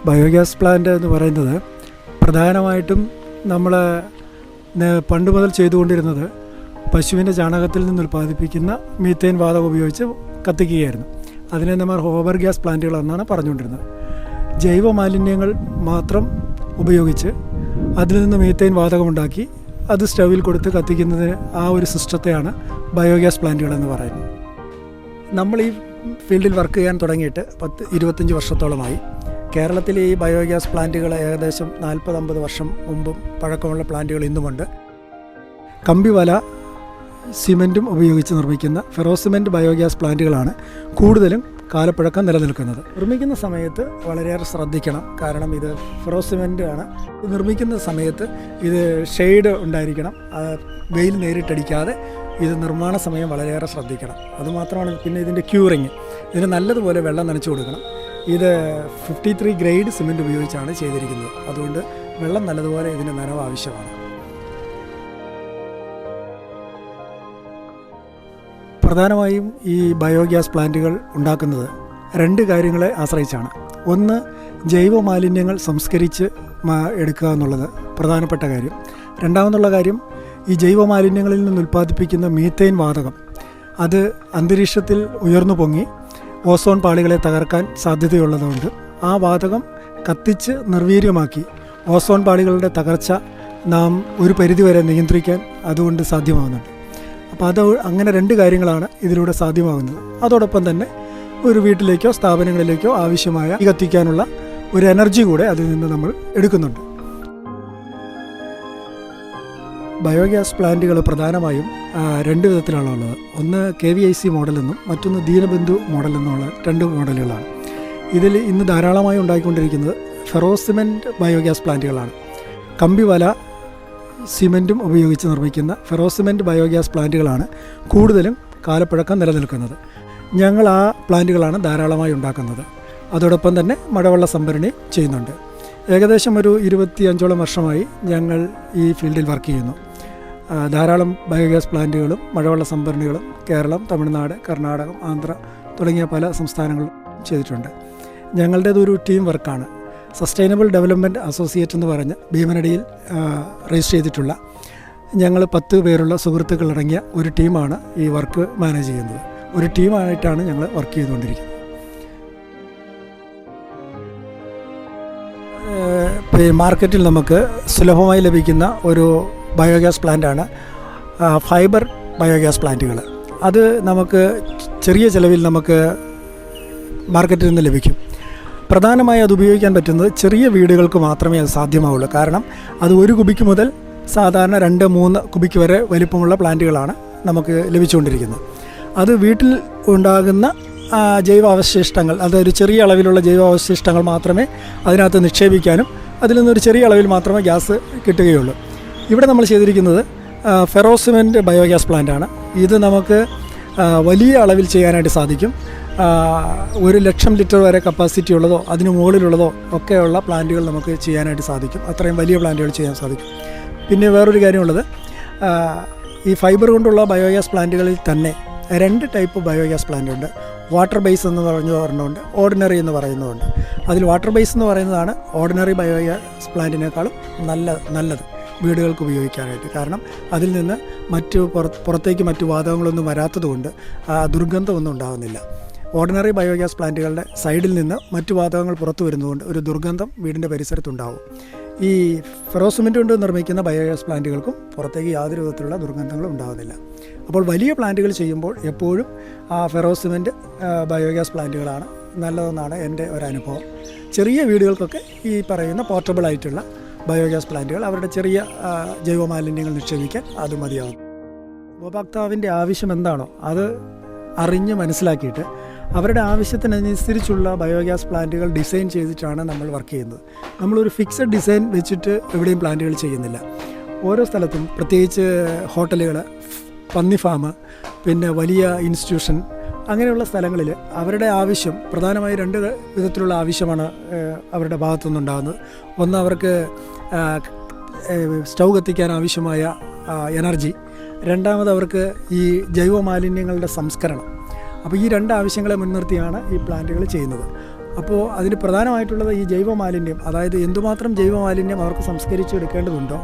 Biogas plant എന്ന് പറയുന്നത് പ്രധാനമായിട്ടും നമ്മൾ പണ്ട് മുതൽ ചെയ്തുകൊണ്ടിരുന്നത് പശുവിൻ്റെ ചാണകത്തിൽ നിന്ന് ഉൽപ്പാദിപ്പിക്കുന്ന മീത്തേൻ വാതകം ഉപയോഗിച്ച് കത്തിക്കുകയായിരുന്നു. അതിനെ നമ്മൾ ഹോബർ ഗ്യാസ് പ്ലാന്റുകൾ എന്നാണ് പറഞ്ഞുകൊണ്ടിരുന്നത്. ജൈവ മാലിന്യങ്ങൾ മാത്രം ഉപയോഗിച്ച് അതിൽ നിന്ന് മീത്തേൻ വാതകമുണ്ടാക്കി അത് സ്റ്റൗവിൽ കൊടുത്ത് കത്തിക്കുന്നതിന് ആ ഒരു സിസ്റ്റത്തെയാണ് ബയോഗ്യാസ് പ്ലാന്റുകളെന്ന് പറയുന്നത്. നമ്മൾ ഈ ഫീൽഡിൽ വർക്ക് ചെയ്യാൻ തുടങ്ങിയിട്ട് 25 വർഷത്തോളമായി. കേരളത്തിൽ ഈ ബയോഗ്യാസ് പ്ലാന്റുകൾ ഏകദേശം 40-50 വർഷം മുമ്പും പഴക്കമുള്ള പ്ലാന്റുകൾ ഇന്നുമുണ്ട്. കമ്പിവല സിമെൻറ്റും ഉപയോഗിച്ച് നിർമ്മിക്കുന്ന ഫെറോസിമെൻറ്റ് ബയോഗ്യാസ് പ്ലാന്റുകളാണ് കൂടുതലും കാലപ്പഴക്കം നിലനിൽക്കുന്നത്. നിർമ്മിക്കുന്ന സമയത്ത് വളരെയേറെ ശ്രദ്ധിക്കണം. കാരണം ഇത് ഫെറോസിമെൻ്റ് ആണ്. നിർമ്മിക്കുന്ന സമയത്ത് ഇത് ഷെയ്ഡ് ഉണ്ടായിരിക്കണം. വെയിൽ നേരിട്ടടിക്കാതെ ഇത് നിർമ്മാണ സമയം വളരെയേറെ ശ്രദ്ധിക്കണം. അതുമാത്രമാണ്. പിന്നെ ഇതിൻ്റെ ക്യൂറിങ്, ഇതിന് നല്ലതുപോലെ വെള്ളം നനച്ചു കൊടുക്കണം. ഇത് 53 ഗ്രേഡ് സിമെൻറ്റ് ഉപയോഗിച്ചാണ് ചെയ്തിരിക്കുന്നത്. അതുകൊണ്ട് വെള്ളം നല്ലതുപോലെ ഇതിന് നനവ് ആവശ്യമാണ്. പ്രധാനമായും ഈ ബയോഗ്യാസ് പ്ലാന്റുകൾ ഉണ്ടാക്കുന്നത് 2 കാര്യങ്ങളെ ആശ്രയിച്ചാണ്. ഒന്ന്, ജൈവ മാലിന്യങ്ങൾ സംസ്കരിച്ച് എടുക്കുക എന്നുള്ളത് പ്രധാനപ്പെട്ട കാര്യം. രണ്ടാമെന്നുള്ള കാര്യം, ഈ ജൈവ മാലിന്യങ്ങളിൽ നിന്ന് ഉൽപ്പാദിപ്പിക്കുന്ന മീത്തേൻ വാതകം അത് അന്തരീക്ഷത്തിൽ ഉയർന്നു പൊങ്ങി ഓസോൺ പാളികളെ തകർക്കാൻ സാധ്യതയുള്ളതുകൊണ്ട് ആ വാതകം കത്തിച്ച് നിർവീര്യമാക്കി ഓസോൺ പാളികളുടെ തകർച്ച നാം ഒരു പരിധിവരെ നിയന്ത്രിക്കാൻ അതുകൊണ്ട് സാധ്യമാകുന്നുണ്ട്. അപ്പോൾ അങ്ങനെ 2 കാര്യങ്ങളാണ് ഇതിലൂടെ സാധ്യമാകുന്നത്. അതോടൊപ്പം തന്നെ ഒരു വീട്ടിലേക്കോ സ്ഥാപനങ്ങളിലേക്കോ ആവശ്യമായ കത്തിക്കാനുള്ള ഒരു എനർജി കൂടെ അതിൽ നിന്ന് നമ്മൾ എടുക്കുന്നുണ്ട്. ബയോഗ്യാസ് പ്ലാന്റുകൾ പ്രധാനമായും 2 വിധത്തിലാണുള്ളത്. ഒന്ന് KVIC മോഡലെന്നും മറ്റൊന്ന് ദീനബന്ധു മോഡലെന്നുള്ള 2 മോഡലുകളാണ്. ഇതിൽ ഇന്ന് ധാരാളമായി ഉണ്ടായിക്കൊണ്ടിരിക്കുന്നത് ഫെറോസിമെൻറ്റ് ബയോഗ്യാസ് പ്ലാന്റുകളാണ്. കമ്പിവല സിമെൻറ്റും ഉപയോഗിച്ച് നിർമ്മിക്കുന്ന ഫെറോസിമെൻറ്റ് ബയോഗ്യാസ് പ്ലാന്റുകളാണ് കൂടുതലും കാലപ്പഴക്കം നിലനിൽക്കുന്നത്. ഞങ്ങൾ ആ പ്ലാന്റുകളാണ് ധാരാളമായി ഉണ്ടാക്കുന്നത്. അതോടൊപ്പം തന്നെ മഴവെള്ള സംഭരണി ചെയ്യുന്നുണ്ട്. ഏകദേശം ഒരു 25ഓളം വർഷമായി ഞങ്ങൾ ഈ ഫീൽഡിൽ വർക്ക് ചെയ്യുന്നു. ധാരാളം ബയോഗ്യാസ് പ്ലാന്റുകളും മഴവെള്ള സംഭരണികളും കേരളം, തമിഴ്നാട്, കർണാടകം, ആന്ധ്ര തുടങ്ങിയ പല സംസ്ഥാനങ്ങളും ചെയ്തിട്ടുണ്ട്. ഞങ്ങളുടേതൊരു ടീം വർക്കാണ്. സസ്റ്റൈനബിൾ ഡെവലപ്മെൻറ്റ് അസോസിയേറ്റ് എന്ന് പറഞ്ഞ് ഭീമനടിയിൽ രജിസ്റ്റർ ചെയ്തിട്ടുള്ള ഞങ്ങൾ 10 പേരുള്ള സുഹൃത്തുക്കളടങ്ങിയ ഒരു ടീമാണ് ഈ വർക്ക് മാനേജ് ചെയ്യുന്നത്. ഒരു ടീമായിട്ടാണ് ഞങ്ങൾ വർക്ക് ചെയ്തുകൊണ്ടിരിക്കുന്നത്. മാർക്കറ്റിൽ നമുക്ക് സുലഭമായി ലഭിക്കുന്ന ഒരു ബയോഗ്യാസ് പ്ലാന്റാണ് ഫൈബർ ബയോഗ്യാസ് പ്ലാന്റുകൾ. അത് നമുക്ക് ചെറിയ ചിലവിൽ നമുക്ക് മാർക്കറ്റിൽ നിന്ന് ലഭിക്കും. പ്രധാനമായി അത് ഉപയോഗിക്കാൻ പറ്റുന്നത് ചെറിയ വീടുകൾക്ക് മാത്രമേ അത് സാധ്യമാവുള്ളൂ. കാരണം അത് 1 കുബിക്ക് മുതൽ സാധാരണ 2-3 കുബിക്ക് വരെ വലിപ്പമുള്ള പ്ലാന്റുകളാണ് നമുക്ക് ലഭിച്ചുകൊണ്ടിരിക്കുന്നത്. അത് വീട്ടിൽ ഉണ്ടാകുന്ന ജൈവ അവശിഷ്ടങ്ങൾ, അതൊരു ചെറിയ അളവിലുള്ള ജൈവ അവശിഷ്ടങ്ങൾ മാത്രമേ അതിനകത്ത് നിക്ഷേപിക്കാനും അതിൽ നിന്നൊരു ചെറിയ അളവിൽ മാത്രമേ ഗ്യാസ് കിട്ടുകയുള്ളൂ. ഇവിടെ നമ്മൾ ചെയ്തിരിക്കുന്നത് ഫെറോസിമെൻറ്റ് ബയോഗ്യാസ് പ്ലാന്റാണ്. ഇത് നമുക്ക് വലിയ അളവിൽ ചെയ്യാനായിട്ട് സാധിക്കും. 1,00,000 ലിറ്റർ വരെ കപ്പാസിറ്റി ഉള്ളതോ അതിന് മുകളിലുള്ളതോ ഒക്കെയുള്ള പ്ലാന്റുകൾ നമുക്ക് ചെയ്യാനായിട്ട് സാധിക്കും. അത്രയും വലിയ പ്ലാന്റുകൾ ചെയ്യാൻ സാധിക്കും. പിന്നെ വേറൊരു കാര്യമുള്ളത്, ഈ ഫൈബർ കൊണ്ടുള്ള ബയോഗ്യാസ് പ്ലാന്റുകളിൽ തന്നെ 2 ടൈപ്പ് ബയോഗ്യാസ് പ്ലാന്റ് ഉണ്ട്. വാട്ടർ ബേസ് എന്ന് പറഞ്ഞുകൊണ്ട് ഓർഡിനറി എന്ന് പറയുന്നതുണ്ട്. അതിൽ വാട്ടർ ബേസ് എന്ന് പറയുന്നതാണ് ഓർഡിനറി ബയോഗ്യാസ് പ്ലാന്റിനേക്കാളും നല്ലത് വീടുകൾക്ക് ഉപയോഗിക്കാനായിട്ട്. കാരണം അതിൽ നിന്ന് പുറത്തേക്ക് മറ്റു വാതകങ്ങളൊന്നും വരാത്തതുകൊണ്ട് ദുർഗന്ധമൊന്നും ഉണ്ടാകുന്നില്ല. ഓർഡിനറി ബയോഗ്യാസ് പ്ലാന്റുകളുടെ സൈഡിൽ നിന്ന് മറ്റു വാതകങ്ങൾ പുറത്തു വരുന്നതുകൊണ്ട് ഒരു ദുർഗന്ധം വീടിൻ്റെ പരിസരത്തുണ്ടാവും. ഈ ഫെറോസിമെൻറ്റ് കൊണ്ട് നിർമ്മിക്കുന്ന ബയോഗ്യാസ് പ്ലാന്റുകൾക്കും പുറത്തേക്ക് യാതൊരു വിധത്തിലുള്ള ദുർഗന്ധങ്ങളും ഉണ്ടാകുന്നില്ല. അപ്പോൾ വലിയ പ്ലാന്റുകൾ ചെയ്യുമ്പോൾ എപ്പോഴും ആ ഫെറോസിമെൻറ്റ് ബയോഗ്യാസ് പ്ലാന്റുകളാണ് നല്ലതെന്നാണ് എൻ്റെ ഒരനുഭവം. ചെറിയ വീടുകൾക്കൊക്കെ ഈ പറയുന്ന പോർട്ടബിൾ ആയിട്ടുള്ള ബയോഗ്യാസ് പ്ലാന്റുകൾ അവരുടെ ചെറിയ ജൈവമാലിന്യങ്ങൾ നിക്ഷേപിക്കാൻ അത് മതിയാകും. ഉപഭോക്താവിൻ്റെ ആവശ്യം എന്താണോ അത് അറിഞ്ഞ് മനസ്സിലാക്കിയിട്ട് അവരുടെ ആവശ്യത്തിനനുസരിച്ചുള്ള ബയോഗ്യാസ് പ്ലാന്റുകൾ ഡിസൈൻ ചെയ്തിട്ടാണ് നമ്മൾ വർക്ക് ചെയ്യുന്നത്. നമ്മളൊരു ഫിക്സഡ് ഡിസൈൻ വെച്ചിട്ട് എവിടെയും പ്ലാന്റുകൾ ചെയ്യുന്നില്ല. ഓരോ സ്ഥലത്തും, പ്രത്യേകിച്ച് ഹോട്ടലുകൾ, പന്നി ഫാം, പിന്നെ വലിയ ഇൻസ്റ്റിറ്റ്യൂഷൻ, അങ്ങനെയുള്ള സ്ഥലങ്ങളിൽ അവരുടെ ആവശ്യം പ്രധാനമായി 2 വിധത്തിലുള്ള ആവശ്യമാണ് അവരുടെ ഭാഗത്തുനിന്നുണ്ടാകുന്നത്. ഒന്ന്, അവർക്ക് സ്റ്റൗ കത്തിക്കാൻ ആവശ്യമായ എനർജി. രണ്ടാമത്, അവർക്ക് ഈ ജൈവ മാലിന്യങ്ങളുടെ സംസ്കരണം. അപ്പോൾ ഈ 2 ആവശ്യങ്ങളെ മുൻനിർത്തിയാണ് ഈ പ്ലാന്റുകൾ ചെയ്യുന്നത്. അപ്പോൾ അതിന് പ്രധാനമായിട്ടുള്ളത് ഈ ജൈവമാലിന്യം, അതായത് എന്തുമാത്രം ജൈവമാലിന്യം അവർക്ക് സംസ്കരിച്ചെടുക്കേണ്ടതുണ്ടോ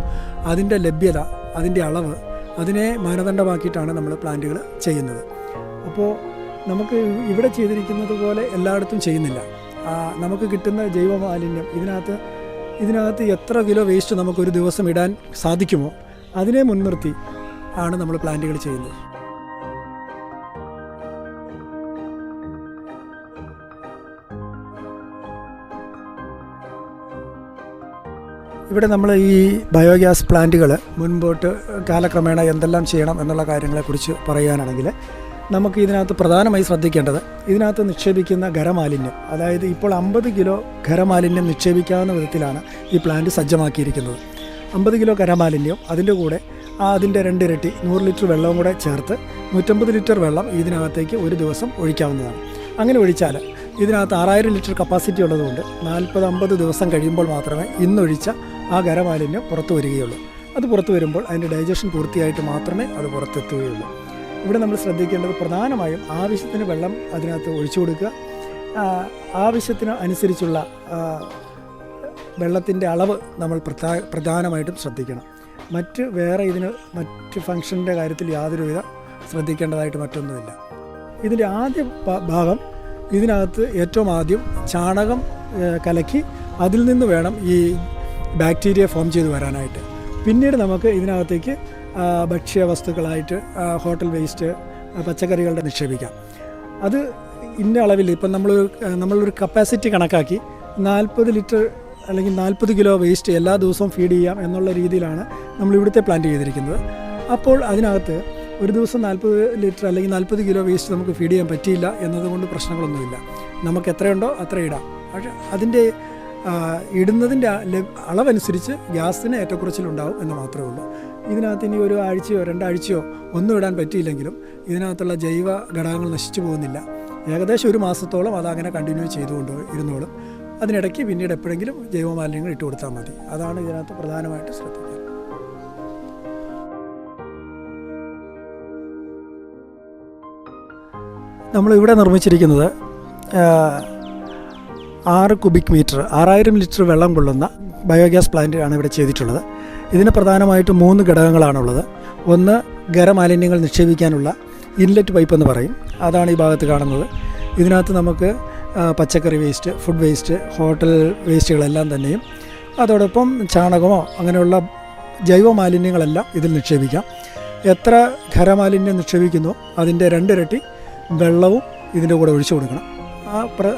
അതിൻ്റെ ലഭ്യത, അതിൻ്റെ അളവ്, അതിനെ മാനദണ്ഡമാക്കിയിട്ടാണ് നമ്മൾ പ്ലാന്റുകൾ ചെയ്യുന്നത്. അപ്പോൾ നമുക്ക് ഇവിടെ ചെയ്തിരിക്കുന്നത് പോലെ എല്ലായിടത്തും ചെയ്യുന്നില്ല. നമുക്ക് കിട്ടുന്ന ജൈവമാലിന്യം ഇതിനകത്ത് എത്ര കിലോ വേസ്റ്റ് നമുക്കൊരു ദിവസം ഇടാൻ സാധിക്കുമോ അതിനെ മുൻനിർത്തി ആണ് നമ്മൾ പ്ലാന്റുകൾ ചെയ്യുന്നത്. ഇവിടെ നമ്മൾ ഈ ബയോഗ്യാസ് പ്ലാന്റുകൾ മുൻപോട്ട് കാലക്രമേണ എന്തെല്ലാം ചെയ്യണം എന്നുള്ള കാര്യങ്ങളെക്കുറിച്ച് പറയുകയാണെങ്കിൽ നമുക്ക് ഇതിനകത്ത് പ്രധാനമായി ശ്രദ്ധിക്കേണ്ടത് ഇതിനകത്ത് നിക്ഷേപിക്കുന്ന ഖരമാലിന്യം, അതായത് ഇപ്പോൾ 50 കിലോ ഖരമാലിന്യം നിക്ഷേപിക്കാവുന്ന വിധത്തിലാണ് ഈ പ്ലാന്റ് സജ്ജമാക്കിയിരിക്കുന്നത്. 50 കിലോ ഖരമാലിന്യം, അതിൻ്റെ കൂടെ അതിൻ്റെ 2 ഇരട്ടി 100 ലിറ്റർ വെള്ളവും കൂടെ ചേർത്ത് 150 ലിറ്റർ വെള്ളം ഇതിനകത്തേക്ക് ഒരു ദിവസം ഒഴിക്കാവുന്നതാണ്. അങ്ങനെ ഒഴിച്ചാൽ ഇതിനകത്ത് 6000 ലിറ്റർ കപ്പാസിറ്റി ഉള്ളതുകൊണ്ട് 40-50 ദിവസം കഴിയുമ്പോൾ മാത്രമേ ഇന്നൊഴിച്ച ആ ഖരമാലിന്യം പുറത്തു വരികയുള്ളൂ. അത് പുറത്തു വരുമ്പോൾ അതിൻ്റെ ഡൈജഷൻ പൂർത്തിയായിട്ട് മാത്രമേ അത് പുറത്തെത്തുകയുള്ളൂ. ഇവിടെ നമ്മൾ ശ്രദ്ധിക്കേണ്ടത് പ്രധാനമായും ആവശ്യത്തിന് വെള്ളം അതിനകത്ത് ഒഴിച്ചു കൊടുക്കുക, ആവശ്യത്തിന് അനുസരിച്ചുള്ള വെള്ളത്തിൻ്റെ അളവ് നമ്മൾ പ്രധാനമായിട്ടും ശ്രദ്ധിക്കണം. മറ്റ് ഫംഗ്ഷൻ്റെ കാര്യത്തിൽ യാതൊരുവിധ ശ്രദ്ധിക്കേണ്ടതായിട്ട് മറ്റൊന്നുമില്ല. ഇതിൻ്റെ ആദ്യ ഭാഗം ഇതിനകത്ത് ഏറ്റവും ആദ്യം ചാണകം കലക്കി അതിൽ നിന്ന് വേണം ഈ ബാക്ടീരിയ ഫോം ചെയ്ത് വരാനായിട്ട്. പിന്നീട് നമുക്ക് ഇതിനകത്തേക്ക് ഭക്ഷ്യവസ്തുക്കളായിട്ട് ഹോട്ടൽ വേസ്റ്റ്, പച്ചക്കറികളുടെ നിക്ഷേപിക്കാം. അത് ഇന്ന അളവിൽ ഇപ്പം നമ്മളൊരു കപ്പാസിറ്റി കണക്കാക്കി 40 ലിറ്റർ അല്ലെങ്കിൽ 40 കിലോ വേസ്റ്റ് എല്ലാ ദിവസവും ഫീഡ് ചെയ്യാം എന്നുള്ള രീതിയിലാണ് നമ്മളിവിടുത്തെ പ്ലാന്റ് ചെയ്തിരിക്കുന്നത്. അപ്പോൾ അതിനകത്ത് ഒരു ദിവസം 40 ലിറ്റർ അല്ലെങ്കിൽ 40 കിലോ വേസ്റ്റ് നമുക്ക് ഫീഡ് ചെയ്യാൻ പറ്റിയില്ല എന്നതുകൊണ്ട് പ്രശ്നങ്ങളൊന്നുമില്ല. നമുക്ക് എത്രയുണ്ടോ അത്ര ഇടാം. പക്ഷേ അതിൻ്റെ ഇടുന്നതിൻ്റെ അളവനുസരിച്ച് ഗ്യാസിന് ഏറ്റക്കുറച്ചിലുണ്ടാവും എന്ന് മാത്രമേ ഉള്ളൂ. ഇതിനകത്ത് ഇനി ഒരു ആഴ്ചയോ 2 ആഴ്ചയോ ഒന്നും ഇടാൻ പറ്റിയില്ലെങ്കിലും ഇതിനകത്തുള്ള ജൈവ ഘടകങ്ങൾ നശിച്ചു പോകുന്നില്ല. ഏകദേശം 1 മാസത്തോളം അതങ്ങനെ കണ്ടിന്യൂ ചെയ്തുകൊണ്ട് ഇരുന്നോളും. അതിനിടയ്ക്ക് പിന്നീട് എപ്പോഴെങ്കിലും ജൈവമാലിന്യങ്ങൾ ഇട്ട് കൊടുത്താൽ മതി. അതാണ് ഇതിനകത്ത് പ്രധാനമായിട്ട് ശ്രദ്ധിക്കുക. നമ്മളിവിടെ നിർമ്മിച്ചിരിക്കുന്നത് 6 ക്യൂബിക് മീറ്റർ 6000 ലിറ്റർ വെള്ളം കൊള്ളുന്ന ബയോഗ്യാസ് പ്ലാന്റ് ആണ് ഇവിടെ ചെയ്തിട്ടുള്ളത്. ഇതിന് പ്രധാനമായിട്ടും 3 ഘടകങ്ങളാണുള്ളത്. ഒന്ന്, ഖരമാലിന്യങ്ങൾ നിക്ഷേപിക്കാനുള്ള ഇൻലെറ്റ് പൈപ്പ് എന്ന് പറയും, അതാണ് ഈ ഭാഗത്ത് കാണുന്നത്. ഇതിനകത്ത് നമുക്ക് പച്ചക്കറി വേസ്റ്റ്, ഫുഡ് വേസ്റ്റ്, ഹോട്ടൽ വേസ്റ്റുകളെല്ലാം തന്നെയും അതോടൊപ്പം ചാണകമോ അങ്ങനെയുള്ള ജൈവ മാലിന്യങ്ങളെല്ലാം ഇതിൽ നിക്ഷേപിക്കാം. എത്ര ഖരമാലിന്യം നിക്ഷേപിക്കുന്നോ അതിൻ്റെ 2 ഇരട്ടി വെള്ളവും ഇതിൻ്റെ കൂടെ ഒഴിച്ചു കൊടുക്കണം.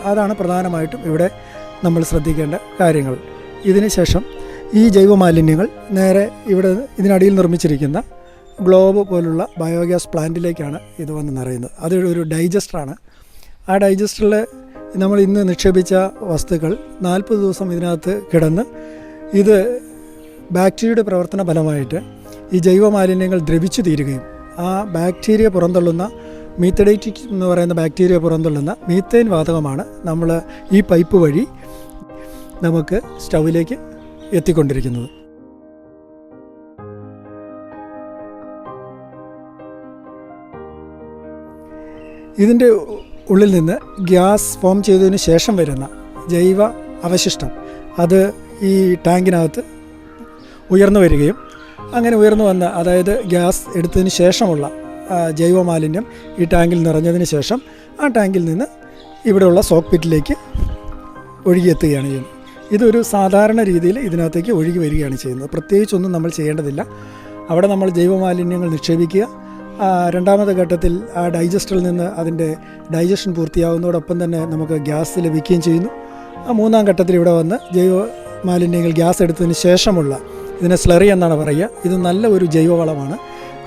അതാണ് പ്രധാനമായിട്ടും ഇവിടെ നമ്മൾ ശ്രദ്ധിക്കേണ്ട കാര്യങ്ങൾ. ഇതിന് ശേഷം ഈ ജൈവ മാലിന്യങ്ങൾ നേരെ ഇതിനടിയിൽ നിർമ്മിച്ചിരിക്കുന്ന ഗ്ലോബ് പോലുള്ള ബയോഗ്യാസ് പ്ലാന്റിലേക്കാണ് ഇത് വന്ന് നിറയുന്നത്. അതൊരു ഡൈജസ്റ്ററാണ്. ആ ഡൈജസ്റ്ററിൽ നമ്മൾ ഇന്ന് നിക്ഷേപിച്ച വസ്തുക്കൾ 40 ദിവസം ഇതിനകത്ത് കിടന്ന് ഇത് ബാക്ടീരിയയുടെ പ്രവർത്തന ഫലമായിട്ട് ഈ ജൈവ മാലിന്യങ്ങൾ ദ്രവിച്ചു തീരുകയും ആ ബാക്ടീരിയ പുറന്തള്ളുന്ന മീത്തഡൈറ്റിക് എന്ന് പറയുന്ന ബാക്ടീരിയ പുറന്തള്ളുന്ന മീത്തേൻ വാതകമാണ് നമ്മൾ ഈ പൈപ്പ് വഴി നമുക്ക് സ്റ്റൗവിലേക്ക് എത്തിക്കൊണ്ടിരിക്കുന്നത്. ഇതിൻ്റെ ഉള്ളിൽ നിന്ന് ഗ്യാസ് ഫോം ചെയ്തതിന് ശേഷം വരുന്ന ജൈവ അവശിഷ്ടം അത് ഈ ടാങ്കിനകത്ത് ഉയർന്നു വരികയും അങ്ങനെ ഉയർന്നു വന്ന, അതായത് ഗ്യാസ് എടുത്തതിന് ശേഷമുള്ള ജൈവ മാലിന്യം ഈ ടാങ്കിൽ നിറഞ്ഞതിന് ശേഷം ആ ടാങ്കിൽ നിന്ന് ഇവിടെയുള്ള സോക്ക് പിറ്റിലേക്ക് ഒഴുകിയെത്തുകയാണ് ചെയ്യുന്നത്. ഇതൊരു സാധാരണ രീതിയിൽ ഇതിനകത്തേക്ക് ഒഴുകി വരികയാണ് ചെയ്യുന്നത്. പ്രത്യേകിച്ചൊന്നും നമ്മൾ ചെയ്യേണ്ടതില്ല. അവിടെ നമ്മൾ ജൈവ മാലിന്യങ്ങൾ നിക്ഷേപിക്കുക. രണ്ടാമത്തെ ഘട്ടത്തിൽ ആ ഡൈജസ്റ്ററിൽ നിന്ന് അതിൻ്റെ ഡൈജഷൻ പൂർത്തിയാകുന്നതോടൊപ്പം തന്നെ നമുക്ക് ഗ്യാസ് ലഭിക്കുകയും ചെയ്യുന്നു. മൂന്നാം ഘട്ടത്തിൽ ഇവിടെ വന്ന് ജൈവ മാലിന്യങ്ങൾ ഗ്യാസ് എടുത്തതിന് ശേഷമുള്ള, ഇതിനെ സ്ലറി എന്നാണ് പറയുക, ഇത് നല്ല ഒരു ജൈവവളമാണ്.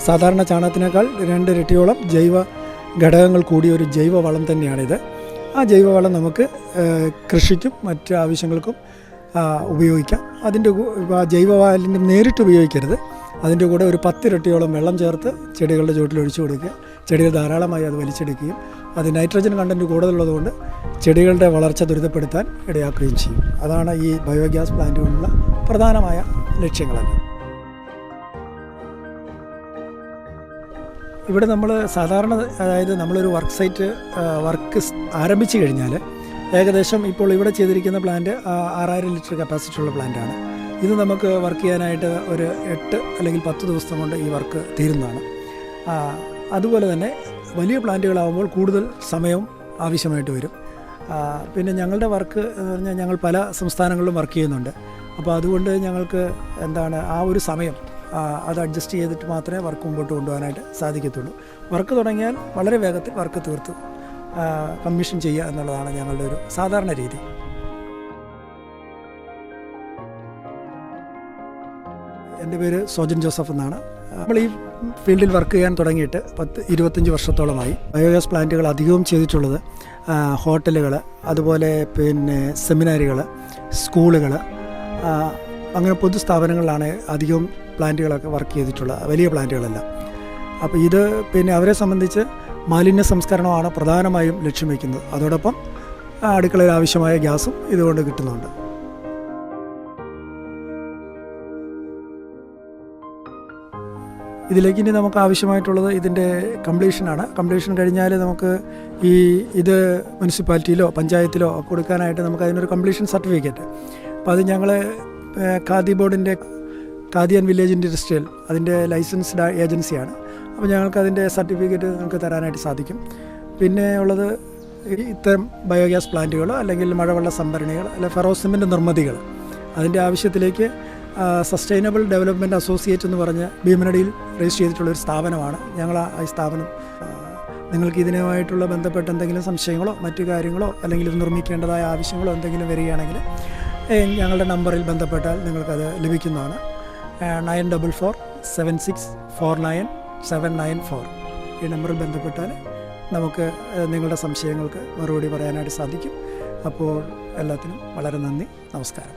സാധാരണ ചാണകത്തിനേക്കാൾ 2 ഇരട്ടിയോളം ജൈവ ഘടകങ്ങൾ കൂടിയ ഒരു ജൈവവളം തന്നെയാണിത്. ആ ജൈവവളം നമുക്ക് കൃഷിക്കും മറ്റ് ആവശ്യങ്ങൾക്കും ഉപയോഗിക്കാം. അതിൻ്റെ ജൈവമാലിന്യം നേരിട്ട് ഉപയോഗിക്കരുത്. അതിൻ്റെ കൂടെ ഒരു 10 ഇരട്ടിയോളം വെള്ളം ചേർത്ത് ചെടികളുടെ ചുവട്ടിൽ ഒഴിച്ചു കൊടുക്കുക. ചെടികൾ ധാരാളമായി അത് വലിച്ചെടുക്കുകയും അത് നൈട്രജൻ കണ്ടൻറ്റ് കൂടുതലുള്ളതുകൊണ്ട് ചെടികളുടെ വളർച്ച ത്വരിതപ്പെടുത്താൻ ഇടയാക്കുകയും ചെയ്യും. അതാണ് ഈ ബയോഗ്യാസ് പ്ലാന്റുകളുള്ള പ്രധാനമായ ലക്ഷ്യങ്ങളെല്ലാം. ഇവിടെ നമ്മൾ സാധാരണ, അതായത് നമ്മളൊരു വർക്ക് ആരംഭിച്ചു കഴിഞ്ഞാൽ ഏകദേശം ഇപ്പോൾ ഇവിടെ ചെയ്തിരിക്കുന്ന പ്ലാന്റ് 6000 ലിറ്റർ കപ്പാസിറ്റി ഉള്ള പ്ലാന്റാണ്. ഇത് നമുക്ക് വർക്ക് ചെയ്യാനായിട്ട് ഒരു 8 അല്ലെങ്കിൽ 10 ദിവസം കൊണ്ട് ഈ വർക്ക് തീരുന്നതാണ്. അതുപോലെ തന്നെ വലിയ പ്ലാന്റുകളാകുമ്പോൾ കൂടുതൽ സമയം ആവശ്യമായിട്ട് വരും. പിന്നെ ഞങ്ങളുടെ വർക്ക് എന്ന് പറഞ്ഞാൽ ഞങ്ങൾ പല സംസ്ഥാനങ്ങളിലും വർക്ക് ചെയ്യുന്നുണ്ട്. അപ്പോൾ അതുകൊണ്ട് ഞങ്ങൾക്ക് ആ ഒരു സമയം അത് അഡ്ജസ്റ്റ് ചെയ്തിട്ട് മാത്രമേ വർക്ക് മുമ്പോട്ട് കൊണ്ടുപോകാനായിട്ട് സാധിക്കത്തുള്ളൂ. വർക്ക് തുടങ്ങിയാൽ വളരെ വേഗത്തിൽ വർക്ക് തീർത്ത് കമ്മീഷൻ ചെയ്യുക എന്നുള്ളതാണ് ഞങ്ങളുടെ ഒരു സാധാരണ രീതി. എൻ്റെ പേര് സോജൻ ജോസഫ് എന്നാണ്. നമ്മൾ ഈ ഫീൽഡിൽ വർക്ക് ചെയ്യാൻ തുടങ്ങിയിട്ട് 25 വർഷത്തോളമായി. ബയോഗ്യാസ് പ്ലാന്റുകൾ അധികവും ചെയ്തിട്ടുള്ളത് ഹോട്ടലുകൾ, അതുപോലെ പിന്നെ സെമിനാറുകൾ, സ്കൂളുകൾ, അങ്ങനെ പൊതുസ്ഥാപനങ്ങളിലാണ് അധികവും പ്ലാന്റുകളൊക്കെ വർക്ക് ചെയ്തിട്ടുള്ളത്, വലിയ പ്ലാന്റുകളെല്ലാം. അപ്പോൾ ഇത് പിന്നെ അവരെ സംബന്ധിച്ച് മാലിന്യ സംസ്കരണമാണ് പ്രധാനമായും ലക്ഷ്യം വയ്ക്കുന്നത്. അതോടൊപ്പം അടുക്കളയിൽ ആവശ്യമായ ഗ്യാസും ഇതുകൊണ്ട് കിട്ടുന്നുണ്ട്. ഇതിലേക്ക് ഇനി നമുക്ക് ആവശ്യമായിട്ടുള്ളത് ഇതിൻ്റെ കംപ്ലീഷനാണ്. കംപ്ലീഷൻ കഴിഞ്ഞാൽ നമുക്ക് ഇത് മുനിസിപ്പാലിറ്റിയിലോ പഞ്ചായത്തിലോ കൊടുക്കാനായിട്ട് നമുക്ക് അതിനൊരു കംപ്ലീഷൻ സർട്ടിഫിക്കറ്റ്. അപ്പോൾ അത് ഞങ്ങൾ ഖാദി ബോർഡിൻ്റെ ഖാദി ആൻഡ് വില്ലേജ് ഇൻഡസ്ട്രിയൽ അതിൻ്റെ ലൈസൻസ്ഡ് ഏജൻസിയാണ്. അപ്പോൾ ഞങ്ങൾക്ക് അതിൻ്റെ സർട്ടിഫിക്കറ്റ് നമുക്ക് തരാനായിട്ട് സാധിക്കും. പിന്നെ ഉള്ളത് ഇത്തരം ബയോഗ്യാസ് പ്ലാന്റുകൾ അല്ലെങ്കിൽ മഴവെള്ള സംഭരണികൾ അല്ലെങ്കിൽ ഫെറോസിമെൻ്റ് നിർമ്മിതികൾ, അതിൻ്റെ ആവശ്യത്തിലേക്ക് സസ്റ്റൈനബിൾ ഡെവലപ്മെൻറ്റ് അസോസിയേറ്റ് എന്ന് പറഞ്ഞ് ഭീമനടിയിൽ രജിസ്റ്റർ ചെയ്തിട്ടുള്ളൊരു സ്ഥാപനമാണ് ഞങ്ങൾ. ഈ സ്ഥാപനം നിങ്ങൾക്ക് ഇതിനുമായിട്ടുള്ള ബന്ധപ്പെട്ട എന്തെങ്കിലും സംശയങ്ങളോ മറ്റു കാര്യങ്ങളോ അല്ലെങ്കിൽ ഇത് നിർമ്മിക്കേണ്ടതായ ആവശ്യങ്ങളോ എന്തെങ്കിലും വരികയാണെങ്കിൽ ഞങ്ങളുടെ നമ്പറിൽ ബന്ധപ്പെട്ടാൽ നിങ്ങൾക്കത് ലഭിക്കുന്നതാണ്. 9447649794 ഈ നമ്പറിൽ ബന്ധപ്പെട്ടാൽ നമുക്ക് നിങ്ങളുടെ സംശയങ്ങൾക്ക് മറുപടി പറയാനായിട്ട് സാധിക്കും. അപ്പോൾ എല്ലാത്തിനും വളരെ നന്ദി, നമസ്കാരം.